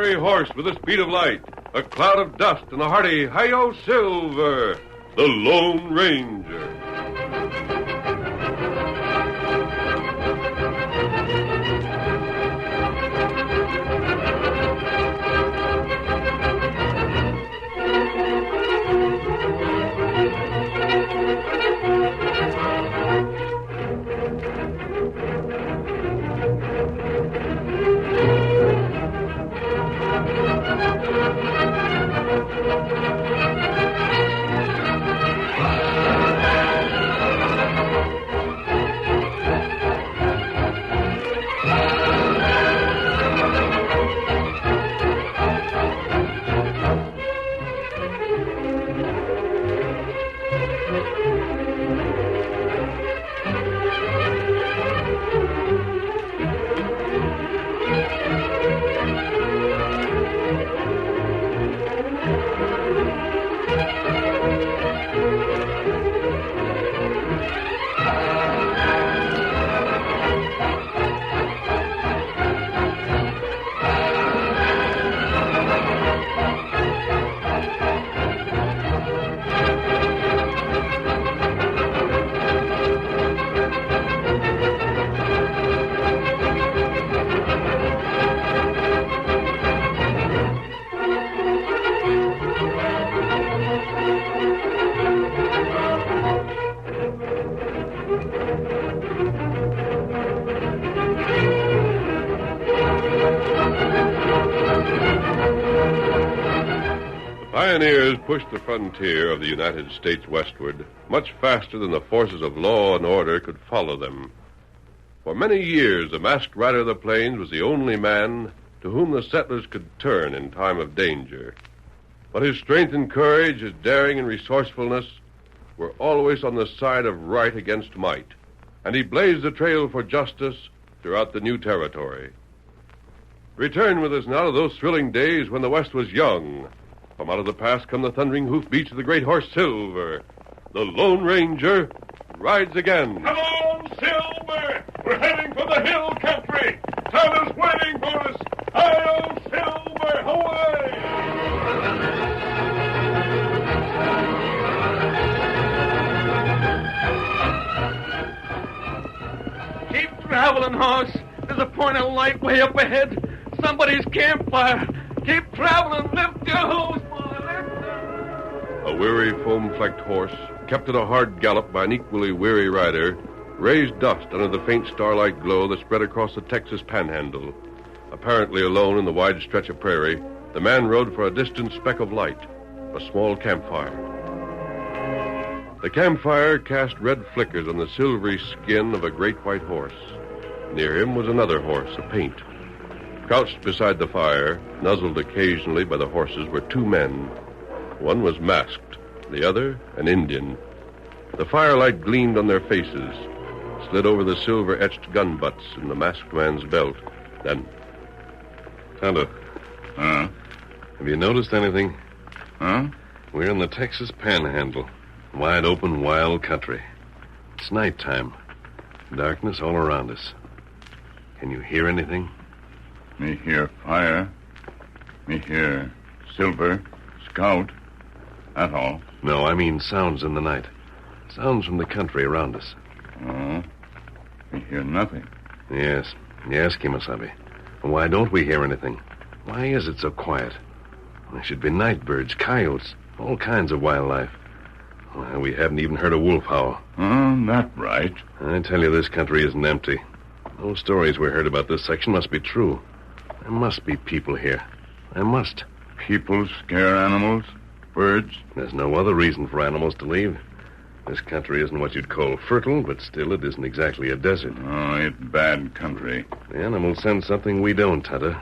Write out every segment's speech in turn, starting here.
fiery horse with the speed of light, a cloud of dust, and a hearty "Hi-yo, Silver!" The Lone Ranger. Pioneers pushed the frontier of the United States westward much faster than the forces of law and order could follow them. For many years, the masked rider of the plains was the only man to whom the settlers could turn in time of danger. But his strength and courage, his daring and resourcefulness were always on the side of right against might, and he blazed the trail for justice throughout the new territory. Return with us now to those thrilling days when the West was young. From out of the past come the thundering hoofbeats of the great horse Silver. The Lone Ranger rides again. Come on, Silver! We're heading for the hill country. Santa's waiting for us. Hi-yo, Silver! Away! Keep traveling, horse. There's a point of light way up ahead. Somebody's campfire. Keep traveling. Lift your hose, boy. Lift her. A weary, foam-flecked horse, kept at a hard gallop by an equally weary rider, raised dust under the faint starlight glow that spread across the Texas panhandle. Apparently alone in the wide stretch of prairie, the man rode for a distant speck of light, a small campfire. The campfire cast red flickers on the silvery skin of a great white horse. Near him was another horse, a paint. Crouched beside the fire, nuzzled occasionally by the horses, were two men. One was masked, the other an Indian. The firelight gleamed on their faces, slid over the silver-etched gun butts in the masked man's belt. Then... Tonto. Huh? Have you noticed anything? Huh? We're in the Texas Panhandle. Wide open, wild country. It's nighttime. Darkness all around us. Can you hear anything? Me hear fire. Me hear Silver, Scout. That all. No, I mean sounds in the night. Sounds from the country around us. Oh. Me hear nothing. Yes, Kimasabi. Why don't we hear anything? Why is it so quiet? There should be night birds, coyotes, all kinds of wildlife. Well, we haven't even heard a wolf howl. That right. I tell you, this country isn't empty. Those stories we heard about this section must be true. There must be people here. There must. People scare animals, birds. There's no other reason for animals to leave. This country isn't what you'd call fertile, but still it isn't exactly a desert. Oh, it's bad country. The animals sense something we don't, Tonto.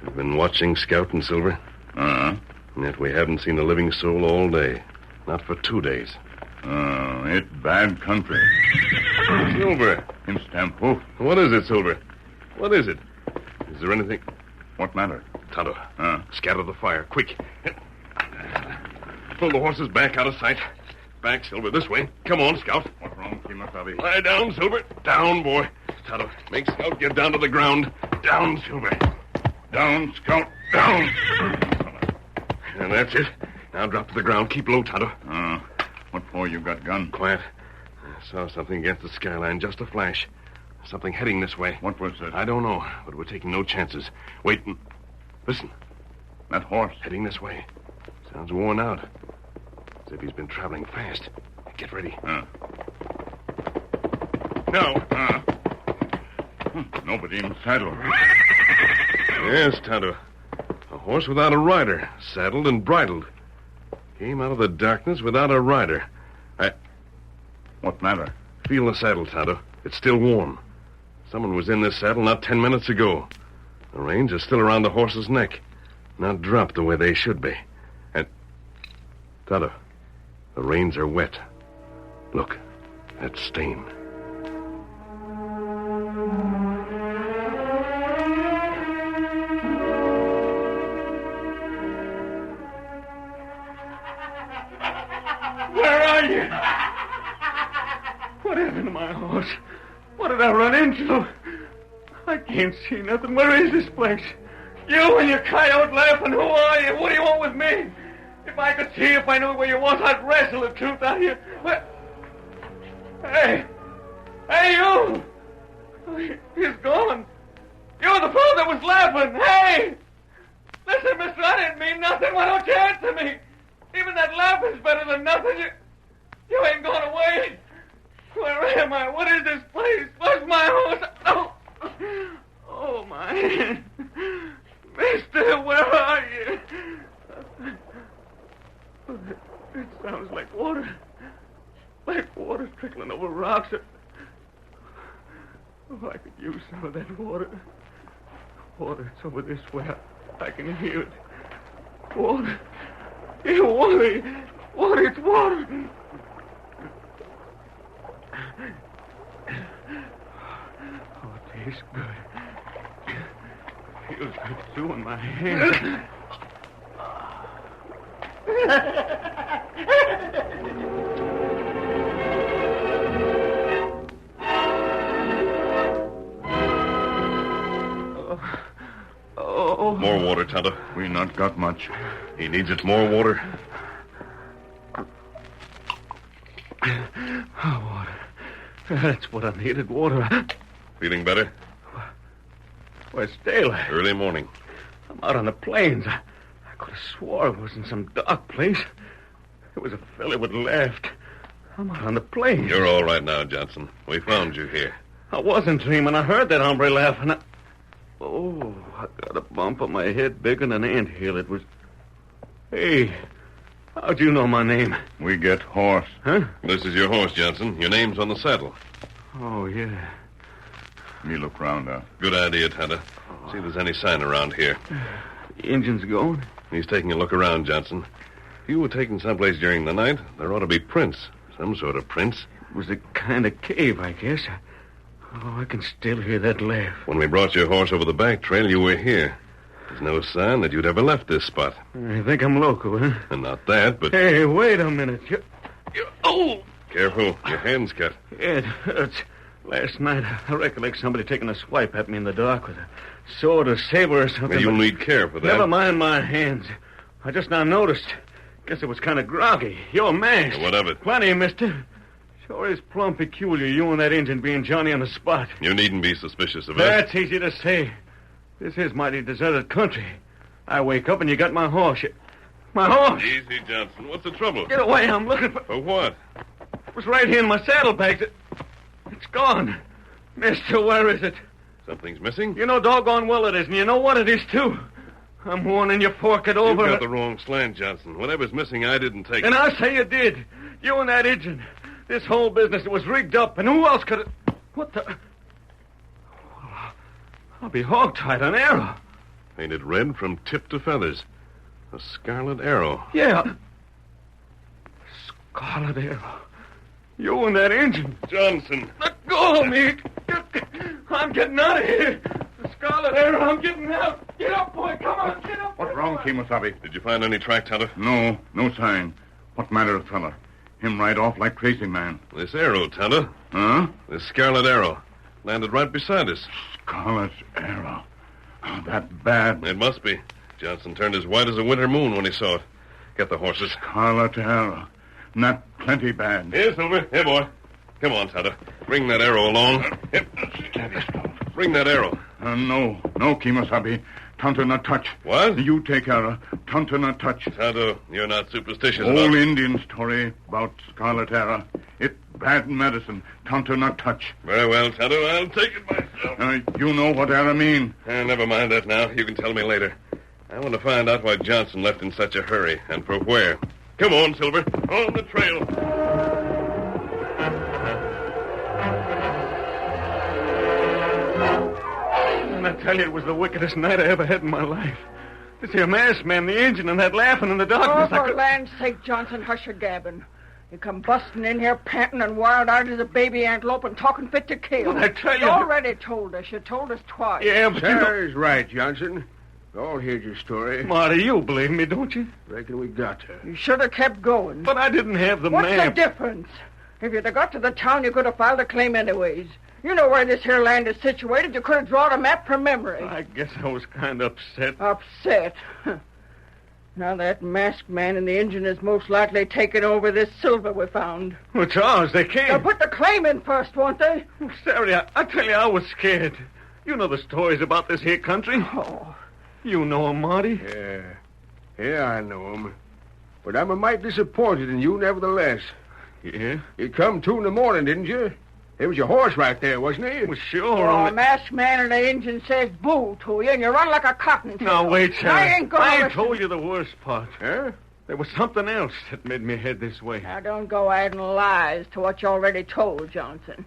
We've been watching Scout and Silver. Uh-huh. Yet we haven't seen a living soul all day. Not for 2 days. Oh, it's bad country. Silver. In stamp hoof. What is it, Silver? What is it? Is there anything... What matter? Tonto. Huh? Scatter the fire, quick. Pull the horses back out of sight. Back, Silver, this way. Come on, Scout. What's wrong, Kimasabi? Lie down, Silver. Down, boy. Tonto, make Scout get down to the ground. Down, Silver. Down, Scout, down. And that's it. Now drop to the ground. Keep low, Tonto. What for you got gun? Quiet. I saw something against the skyline, just a flash. Something heading this way. What was it? I don't know, but we're taking no chances. Wait and listen. That horse. Heading this way. Sounds worn out. As if he's been traveling fast. Get ready. No. Nobody in the saddle. Yes, Tonto. A horse without a rider, saddled and bridled. Came out of the darkness without a rider. What matter? Feel the saddle, Tonto. It's still warm. Someone was in this saddle not 10 minutes ago. The reins are still around the horse's neck. Not dropped the way they should be. And, Tonto, the reins are wet. Look, that stain. Where are you? What happened to my horse? What did I run into? I can't see nothing. Where is this place? You and your coyote laughing. Who are you? What do you want with me? If I could see, if I knew where you was, I'd wrestle the truth out of you. Where? Hey, you! He's gone. You're the fellow that was laughing. Hey! Listen, mister, I didn't mean nothing. Why don't you answer me? Even that laugh is better than nothing. You ain't gone away. Where am I? What is this place? Where's my horse? Oh, my. Mister, where are you? It sounds like water. Like water trickling over rocks. Oh, I could use some of that water. Water, it's over this way. I can hear it. Water. Yeah, water. Water, it's water. Oh, it tastes good. Feels good, too, in my hands. More water, Tonto. We not got much. He needs it. More water. Oh, water. That's what I needed, water. Feeling better? Well, it's daylight. Early morning. I'm out on the plains. I could have swore I was in some dark place. It was a fellow with laughed. I'm out on the plains. You're all right now, Johnson. We found you here. I wasn't dreaming. I heard that hombre laughing. Oh, I got a bump on my head bigger than an anthill. It was... Hey, how'd you know my name? We get horse. Huh? This is your horse, Johnson. Your name's on the saddle. Oh, yeah. Me look round out. Good idea, Tonto. See if there's any sign around here. The engine's going? He's taking a look around, Johnson. If you were taken someplace during the night, there ought to be prints. Some sort of prints. It was a kind of cave, I guess. Oh, I can still hear that laugh. When we brought your horse over the back trail, you were here. There's no sign that you'd ever left this spot. I think I'm loco, huh? And not that, but... Hey, wait a minute. Oh! Careful, your hand's cut. It hurts. Last night, I recollect somebody taking a swipe at me in the dark with a sword or saber or something. You'll need care for that. Never mind my hands. I just now noticed. Guess it was kind of groggy. You're masked. What of it? Plenty, mister. Sure is plumb peculiar, you and that Injun being Johnny on the spot. You needn't be suspicious of us. That's easy to say. This is mighty deserted country. I wake up and you got my horse. My horse! Easy, Johnson. What's the trouble? Get away, I'm looking for... For what? It was right here in my saddlebags. It's gone. Mister, where is it? Something's missing? You know doggone well it is, and you know what it is, too. I'm warning you, fork it over. You've got the wrong slant, Johnson. Whatever's missing, I didn't take And it. I say you did. You and that Injun. This whole business was rigged up, and who else could it... What the... I'll be hog-tied, an arrow. Painted red from tip to feathers. A scarlet arrow. Yeah. Scarlet arrow. You and that Injun. Johnson. Let go of me. I'm getting out of here. The scarlet arrow, I'm getting out. Get up, boy. Come on, get up. What wrong, Kemosabe? Did you find any track, Tonto? No sign. What matter of fella? Him ride off like crazy man. This arrow, Tonto. Huh? This scarlet arrow. Landed right beside us. Scarlet arrow. Oh, that bad. It must be. Johnson turned as white as a winter moon when he saw it. Get the horses. Scarlet arrow. Not plenty bad. Here, Silver. Here, boy. Come on, Tonto. Bring that arrow along. Here. Bring that arrow. No, Kemosabe. Tonto not touch. What? You take arrow. Tonto not touch. Tonto, you're not superstitious Old about... Indian story about scarlet arrow. It bad medicine. Tonto not touch. Very well, Tonto. I'll take it myself. You know what arrow mean. Never mind that now. You can tell me later. I want to find out why Johnson left in such a hurry, and for where. Come on, Silver. On the trail. And I tell you, it was the wickedest night I ever had in my life. This here masked man, the engine, and that laughing in the darkness. Oh, for land's sake, Johnson, hush your gabbing. You come busting in here panting and wild-eyed as a baby antelope and talking fit to kill. Well, I tell you... You already told us. You told us twice. Yeah, but Sarah's right, Johnson. We all heard your story. Marty, you believe me, don't you? Reckon we got her. You should have kept going. But I didn't have the What's map. the difference? If you'd have got to the town, you could have filed a claim anyways. You know where this here land is situated. You could have drawn a map from memory. I guess I was kind of upset. Upset? Now that masked man and the engine is most likely taking over this silver we found. Well, Charles, they They'll can't. put the claim in first, won't they? Oh, Sarah, I tell you, I was scared. You know the stories about this here country. Oh, You know 'em, Marty. Yeah, I know him. But I'm a mite disappointed in you, nevertheless. Yeah? You come 2 in the morning, didn't you? There was your horse right there, wasn't he? Well, sure. Oh, only- a masked man and the engine says boo to you, and you run like a cottontail. Now, wait, Sarah. I ain't gonna listen. told you the worst part. Huh? There was something else that made me head this way. Now, don't go adding lies to what you already told, Johnson.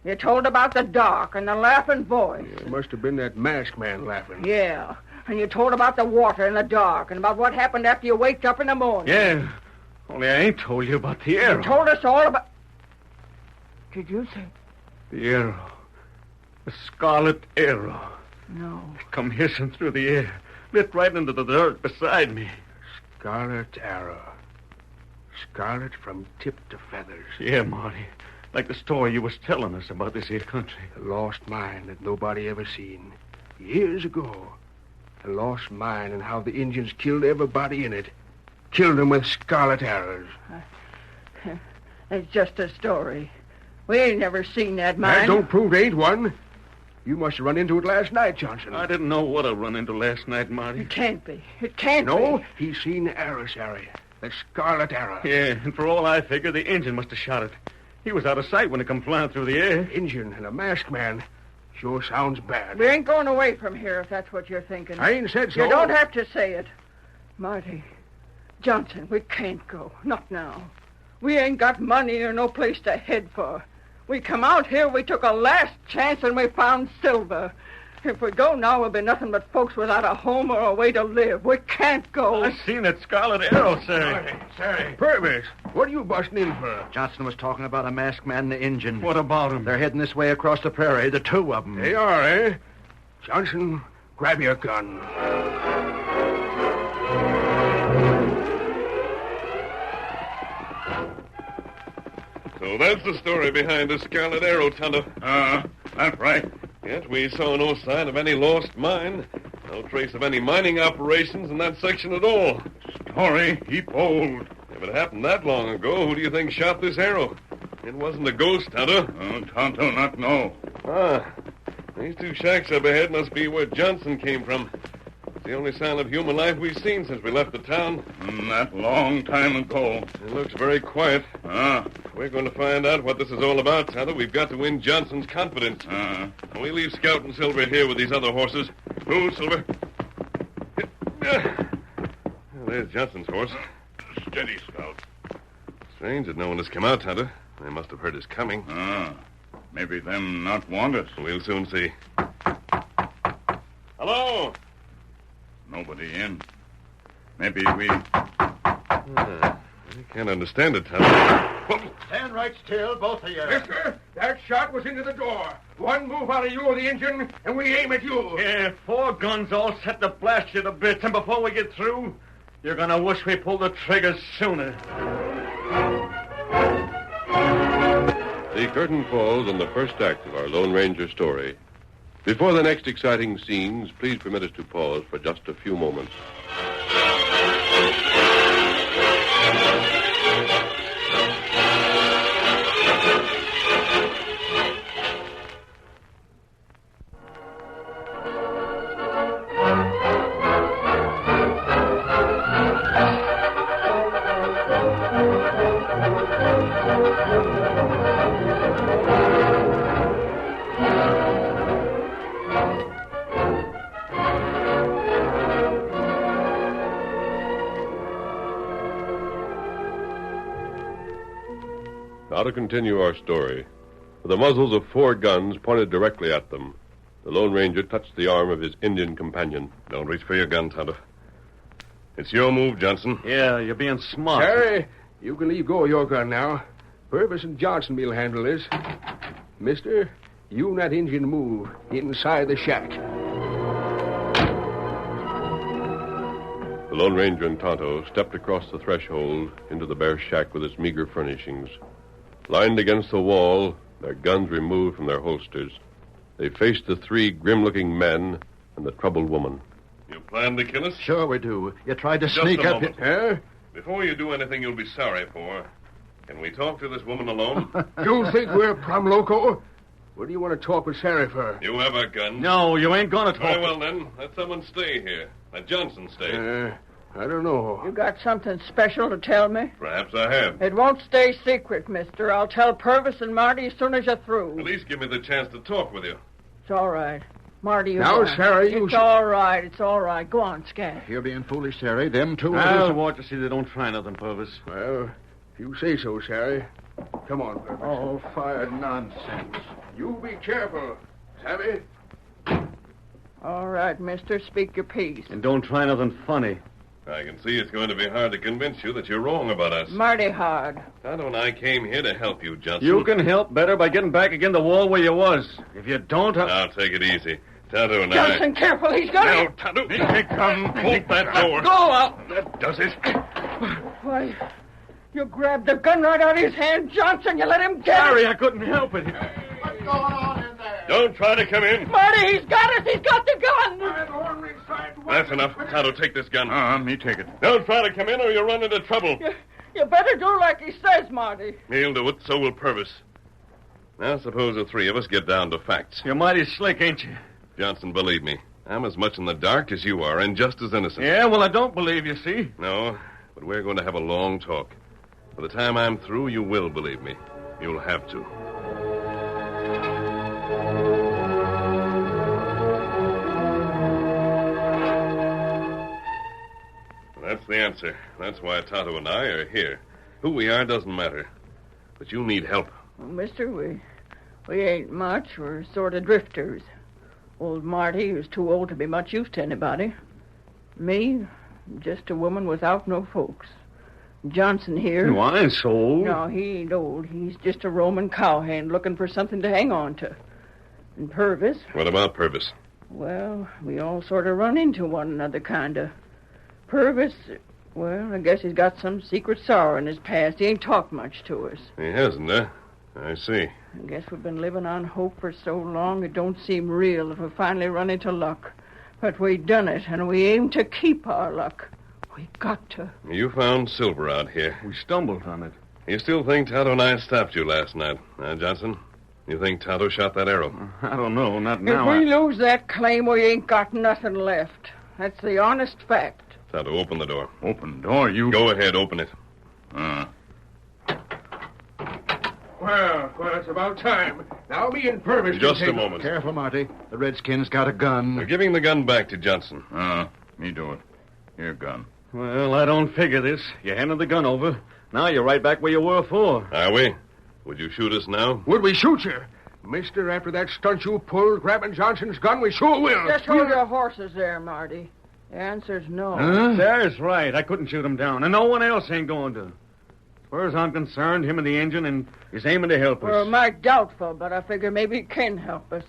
You told about the dark and the laughing voice. It must have been that masked man laughing. Yeah, and you told about the water in the dark and about what happened after you waked up in the morning. Yeah, only I ain't told you about the arrow. You told us all about... Did you say... The arrow. The scarlet arrow. No. It come hissing through the air, lit right into the dirt beside me. Scarlet arrow. Scarlet from tip to feathers. Yeah, Marty. Like the story you was telling us about this here country. A lost mine that nobody ever seen. Years ago. A lost mine and how the Indians killed everybody in it. Killed them with scarlet arrows. It's just a story. We ain't never seen that mine. That don't prove there ain't one. You must have run into it last night, Johnson. I didn't know what I run into last night, Marty. It can't be. It can't No, be. he seen the arrow, Sari. The scarlet arrow. Yeah, and for all I figure, the engine must have shot it. He was out of sight when it come flying through the air. Injun and a masked man. Sure sounds bad. We ain't going away from here if that's what you're thinking. I ain't said so. You don't have to say it. Marty, Johnson, we can't go. Not now. We ain't got money or no place to head for. We come out here, we took a last chance, and we found silver. If we go now, we'll be nothing but folks without a home or a way to live. We can't go. I seen that scarlet arrow, sir. Sorry. Purvis, what are you busting in for? Johnson was talking about a masked man and the engine. What about him? They're heading this way across the prairie, the 2 of them. They are, eh? Johnson, grab your gun. So that's the story behind the Scarlet Arrow, Tonto. That's right. Yet we saw no sign of any lost mine. No trace of any mining operations in that section at all. Story heap old. If it happened that long ago, who do you think shot this arrow? It wasn't a ghost, Tonto. Tonto not know. These 2 shacks up ahead must be where Johnson came from. It's the only sign of human life we've seen since we left the town. That long time ago. It looks very quiet. We're going to find out what this is all about, Tonto. We've got to win Johnson's confidence. We leave Scout and Silver here with these other horses. Move, Silver. There's Johnson's horse. Steady, Scout. Strange that no one has come out, Tonto. They must have heard us coming. Maybe them not want us. We'll soon see. Hello? Nobody in. Maybe we... I can't understand it, Tonto. Stand right still, both of you. Mister, that shot was into the door. One move out of you or the engine, and we aim at you. Yeah, 4 guns all set to blast you to bits, and before we get through, you're gonna wish we pulled the triggers sooner. The curtain falls on the first act of our Lone Ranger story. Before the next exciting scenes, please permit us to pause for just a few moments. Now to continue our story. With the muzzles of 4 guns pointed directly at them, the Lone Ranger touched the arm of his Indian companion. Don't reach for your gun, Tonto. It's your move, Johnson. Yeah, you're being smart. Harry, you can leave go of your gun now. Purvis and Johnson will handle this. Mister, you and that Indian move inside the shack. The Lone Ranger and Tonto stepped across the threshold into the bare shack with its meager furnishings. Lined against the wall, their guns removed from their holsters, they faced the 3 grim-looking men and the troubled woman. You plan to kill us? Sure we do. You tried to Just sneak a up moment. Huh? Before you do anything you'll be sorry for, can we talk to this woman alone? You think we're plumb loco? What do you want to talk with Sarah for? You have a gun? No, you ain't gonna talk. Very well, then. Let someone stay here. Let Johnson stay. I don't know. You got something special to tell me? Perhaps I have. It won't stay secret, mister. I'll tell Purvis and Marty as soon as you're through. At least give me the chance to talk with you. It's all right. Marty, you Now, go on. Sarah, you It's should- all right. It's all right. Go on, Scat. You're being foolish, Terry. Them two I'll watch to see they don't try nothing, Purvis. Well, if you say so, Sarah. Come on, Purvis. all fired nonsense. You be careful, savvy? All right, mister. Speak your piece. And don't try nothing funny. I can see it's going to be hard to convince you that you're wrong about us. Mighty hard. Tonto and I came here to help you, Johnson. You can help better by getting back again the wall where you was. If you don't, Now, take it easy. Tonto and Johnson, careful. He's got Now, it. Tonto. Here they come. Hold that door. Go out. That does it. Why, you grabbed the gun right out of his hand, Johnson. You let him get Sorry, it. I couldn't help it. What's going on in there? Don't try to come in. Marty, he's got us. He's got the gun. That's enough. Tonto, take this gun. Me take it. Don't try to come in or you'll run into trouble. You better do like he says, Marty. He'll do it, so will Purvis. Now, suppose the 3 of us get down to facts. You're mighty slick, ain't you? Johnson, believe me, I'm as much in the dark as you are and just as innocent. Yeah, well, I don't believe you, see? No, but we're going to have a long talk. By the time I'm through, you will believe me. You'll have to. That's the answer. That's why Tonto and I are here. Who we are doesn't matter. But you need help. Well, mister, we ain't much. We're sort of drifters. Old Marty is too old to be much use to anybody. Me, just a woman without no folks. Johnson here. No, I ain't so old. No, he ain't old. He's just a Roman cowhand looking for something to hang on to. And Purvis, What about Purvis? well, we all sort of run into one another, kind of. Purvis, well, I guess he's got some secret sorrow in his past. He ain't talked much to us. He hasn't, huh? I see. I guess we've been living on hope for so long it don't seem real if we finally run into luck. But we done it, and we aim to keep our luck. We got to. You found silver out here. We stumbled on it. You still think Tonto and I stopped you last night, huh, Johnson? You think Tonto shot that arrow? I don't know, not now. If we lose that claim, we ain't got nothing left. That's the honest fact. Tonto, open the door. Open door, you... Go ahead, open it. Well, it's about time. Now me and Purvis... can Just take- a moment. Careful, Marty. The Redskin's got a We're gun. giving the gun back to Johnson. Me do it. Here, gun. Well, I don't figure this. You handed the gun over. Now you're right back where you were before. Are we? Would you shoot us now? Would we shoot you? Mister, after that stunt you pulled grabbing Johnson's gun, we sure will. Just hold your horses there, Marty. The answer's no. There's right. I couldn't shoot him down, and no one else ain't going to. As far as I'm concerned, him and the engine and is aiming to help We're us. mighty doubtful, but I figure maybe he can help us.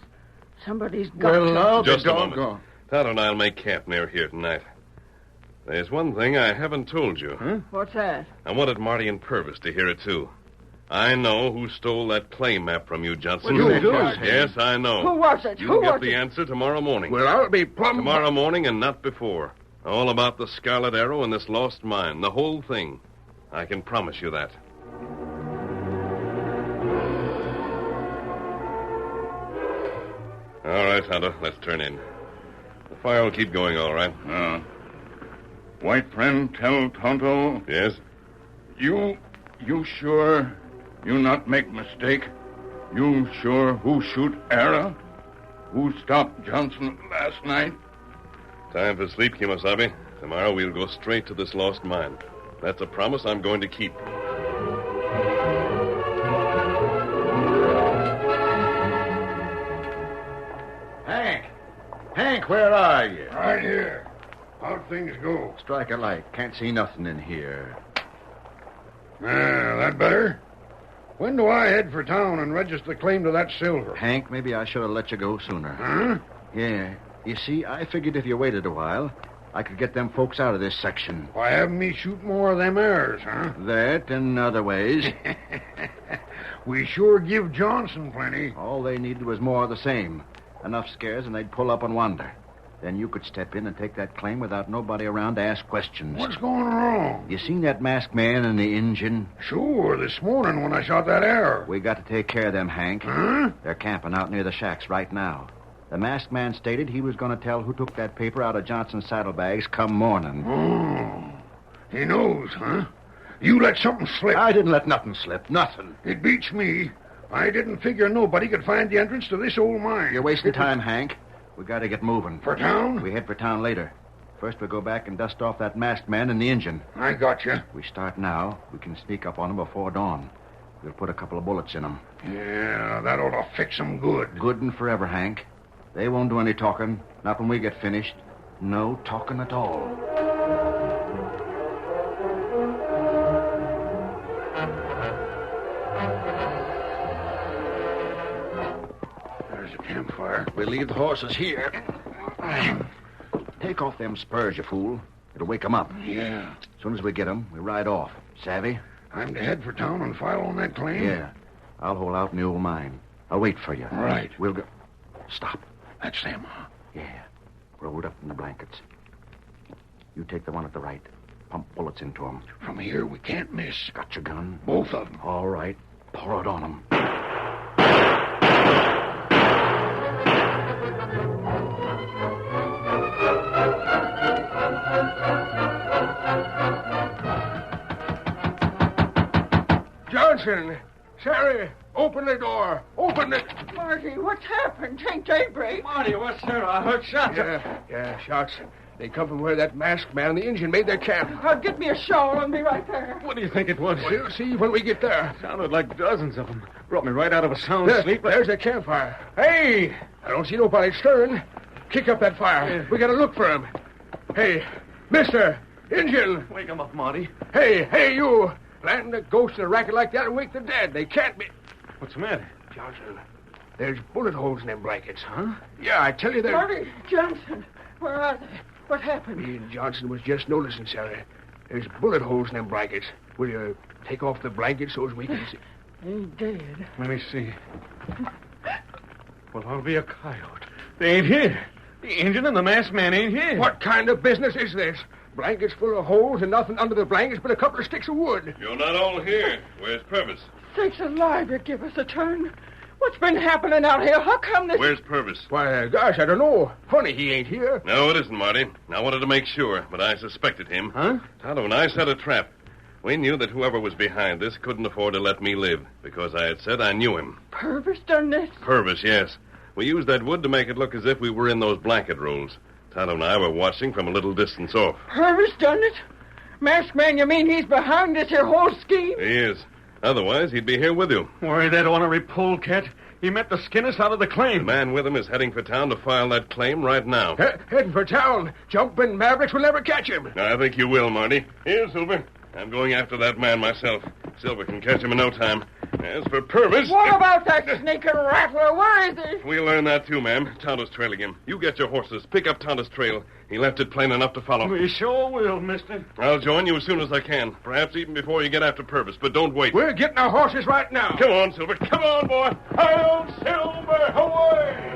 Somebody's got Well, to. I'll be Just a moment. doggone. Tonto and I'll make camp near here tonight. There's one thing I haven't told you. What's that? I wanted Marty and Purvis to hear it, too. I know who stole that claim map from you, Johnson. Well, you do? Yes, I know. Who was it? You'll Who get was the it? answer tomorrow morning. Well, I'll be plumb... Tomorrow morning and not before. All about the Scarlet Arrow and this lost mine. The whole thing. I can promise you that. All right, Tonto, let's turn in. The fire will keep going all right. White friend, tell Tonto. Yes? You sure you not make mistake? You sure who shoot Ara? Who stopped Johnson last night? Time for sleep, Kimasabi. Tomorrow we'll go straight to this lost mine. That's a promise I'm going to keep. Hank, where are you? Right here. How'd things go? Strike a light. Can't see nothing in here. That better? When do I head for town and register the claim to that silver? Hank, maybe I should have let you go sooner. Huh? Yeah. You see, I figured if you waited a while, I could get them folks out of this section. Why, having me shoot more of them airs, huh? That and other ways. We sure give Johnson plenty. All they needed was more of the same. Enough scares and they'd pull up and wander. Then you could step in and take that claim without nobody around to ask questions. What's going wrong? You seen that masked man and the Injun? Sure, this morning when I shot that arrow. We got to take care of them, Hank. Huh? They're camping out near the shacks right now. The masked man stated he was going to tell who took that paper out of Johnson's saddlebags come morning. Oh, he knows, huh? You let something slip. I didn't let nothing slip. Nothing. It beats me. I didn't figure nobody could find the entrance to this old mine. You're wasting time, Hank. We got to get moving. For town? We head for town later. First, we'll go back and dust off that masked man and the Injun. I got you. We start now. We can sneak up on them before dawn. We'll put a couple of bullets in them. Yeah, that ought to fix them good. Good and forever, Hank. They won't do any talking. Not when we get finished. No talking at all. There's a campfire. We'll leave the horses here. Take off them spurs, you fool. It'll wake them up. Yeah. As soon as we get them, we ride off. Savvy? I'm to head for town and file on that claim? Yeah. I'll hold out in the old mine. I'll wait for you. Right. We'll go... Stop. That's them, huh? Yeah. Rolled up in the blankets. You take the one at the right. Pump bullets into them. From here, we can't miss. Got your gun? Both of them. All right. Pour it on them. Johnson! Sherry! Open the door! Open it! Marty, what's happened? Ain't daybreak. Marty, what's there? I heard shots. Yeah, shots. They come from where that masked man and the Injun made their camp. Get me a shawl and be right there. What do you think it was? We'll see when we get there. Sounded like dozens of them. Brought me right out of a sound sleep. There's a campfire. Hey! I don't see nobody stirring. Kick up that fire. We gotta look for him. Hey, mister! Injun! Wake him up, Marty. Hey, you! Land a ghost in a racket like that and wake the dead. They can't be... What's the matter? Johnson, there's bullet holes in them blankets. Huh? Yeah, I tell you there's... Marty, Johnson, where are they? What happened? Me and Johnson was just noticing, Sarah. There's bullet holes in them blankets. Will you take off the blankets so as we can see? Ain't dead. Let me see. Well, I'll be a coyote. They ain't here. The Injun and the masked man ain't here. What kind of business is this? Blankets full of holes and nothing under the blankets but a couple of sticks of wood. You're not all here. Where's Purvis? Sakes alive, you give us a turn. What's been happening out here? How come this... Where's Purvis? Why, gosh, I don't know. Funny he ain't here. No, it isn't, Marty. I wanted to make sure, but I suspected him. Huh? Tonto and I set a trap. We knew that whoever was behind this couldn't afford to let me live, because I had said I knew him. Purvis done this? Purvis, yes. We used that wood to make it look as if we were in those blanket rolls. Tonto and I were watching from a little distance off. Purvis done it? Masked man, you mean he's behind this here whole scheme? He is. Otherwise, he'd be here with you. Worry that ornery polecat. He meant to skin us out of the claim. The man with him is heading for town to file that claim right now. Heading for town. Jumping Mavericks will never catch him. I think you will, Marty. Here, Silver. I'm going after that man myself. Silver can catch him in no time. As for Purvis... What about that sneaking rattler? Where is he? We'll learn that too, ma'am. Tonto's trailing him. You get your horses. Pick up Tonto's trail. He left it plain enough to follow. We sure will, mister. I'll join you as soon as I can. Perhaps even before you get after Purvis. But don't wait. We're getting our horses right now. Come on, Silver. Come on, boy. Hail, Silver, away!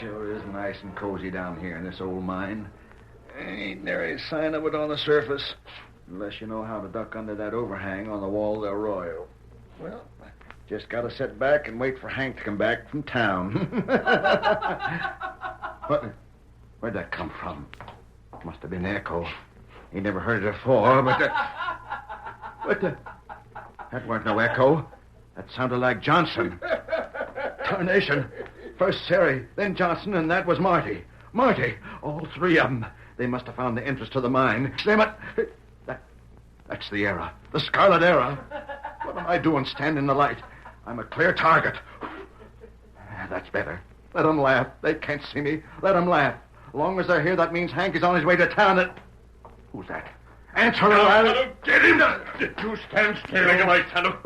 Sure is nice and cozy down here in this old mine. Ain't nary sign of it on the surface, unless you know how to duck under that overhang on the wall del Royal. Well, just gotta sit back and wait for Hank to come back from town. Where'd that come from? Must have been echo. He never heard it before, but that weren't no echo. That sounded like Johnson. Tarnation. First Sari, then Johnson, and that was Marty. Marty. All three of them. They must have found the entrance to the mine. That's the era. The Scarlet era. What am I doing standing in the light? I'm a clear target. That's better. Let them laugh. They can't see me. Let them laugh. As long as they're here, that means Hank is on his way to town. Who's that? Answer, lad. Get him! You stand still. Bring him right, Tonto.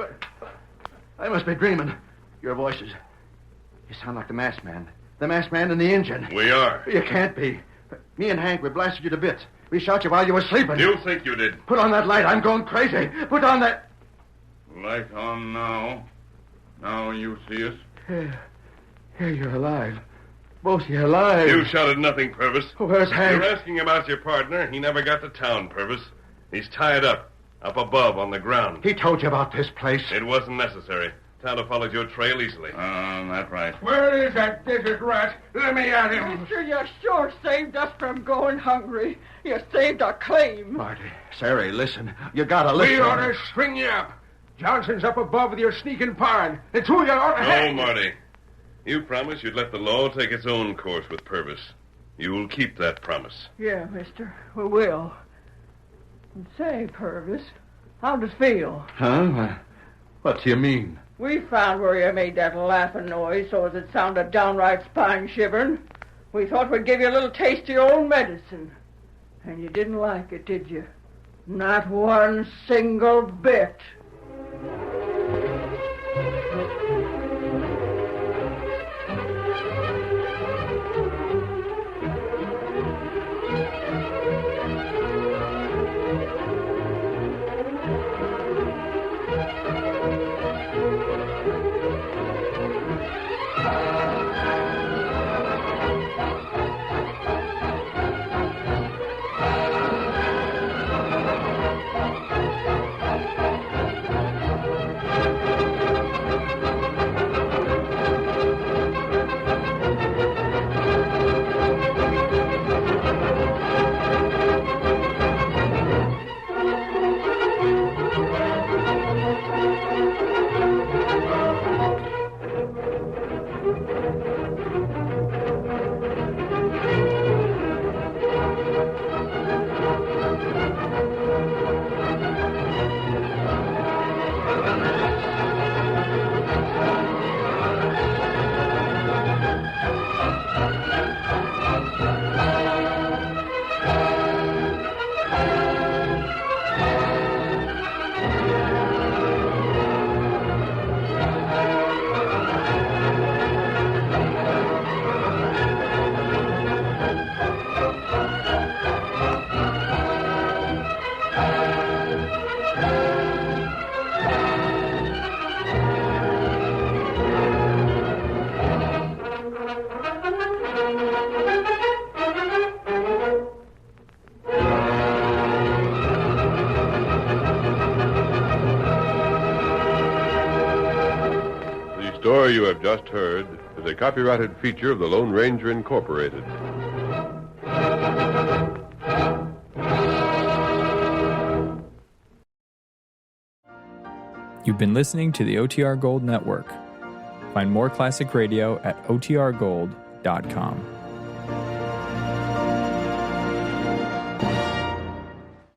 I must be dreaming. Your voices. You sound like the masked man. The masked man and the engine. We are. You can't be. Me and Hank, we blasted you to bits. We shot you while you were sleeping. You think you did? Put on that light. I'm going crazy. Put on that... Light on now. Now you see us. Here, you're alive. Both of you alive. You shot at nothing, Purvis. Where's Hank? You're asking about your partner. He never got to town, Purvis. He's tied up above on the ground. He told you about this place. It wasn't necessary. Tonto followed your trail easily. That's right. Where is that desert rat? Let me at him. Mister, you sure saved us from going hungry. You saved our claim. Marty, Sari, listen. You gotta listen. We ought to string you up. Johnson's up above with your sneaking pard. The two of you ought to... No, Marty. You promised you'd let the law take its own course with Purvis. You'll keep that promise. Yeah, mister, we will. And say, Purvis, how does it feel? Huh? What do you mean? We found where you made that laughing noise so as it sounded downright spine-shivering. We thought we'd give you a little taste of your own medicine. And you didn't like it, did you? Not one single bit. The story you have just heard is a copyrighted feature of the Lone Ranger Incorporated. You've been listening to the OTR Gold Network. Find more classic radio at otrgold.com.